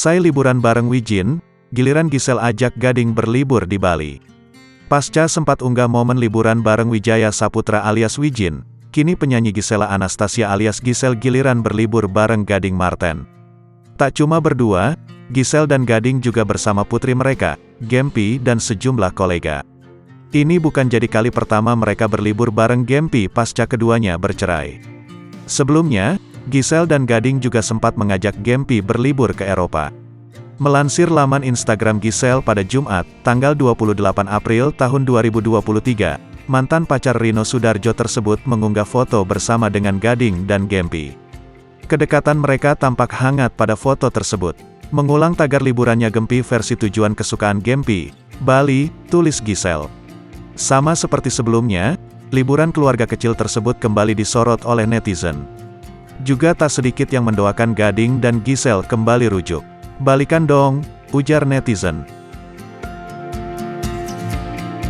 Usai liburan bareng Wijin, giliran Giselle ajak Gading berlibur di Bali. Pasca sempat unggah momen liburan bareng Wijaya Saputra alias Wijin, kini penyanyi Gisela Anastasia alias Giselle giliran berlibur bareng Gading Marten. Tak cuma berdua, Giselle dan Gading juga bersama putri mereka, Gempi dan sejumlah kolega. Ini bukan jadi kali pertama mereka berlibur bareng Gempi pasca keduanya bercerai. Sebelumnya, Giselle dan Gading juga sempat mengajak Gempi berlibur ke Eropa. Melansir laman Instagram Giselle pada Jumat, tanggal 28 April tahun 2023, mantan pacar Rino Sudarjo tersebut mengunggah foto bersama dengan Gading dan Gempi. Kedekatan mereka tampak hangat pada foto tersebut. Mengulang tagar liburannya Gempi versi tujuan kesukaan Gempi, Bali, tulis Giselle. Sama seperti sebelumnya, liburan keluarga kecil tersebut kembali disorot oleh netizen. Juga tak sedikit yang mendoakan Gading dan Giselle kembali rujuk. "Balikan dong," ujar netizen.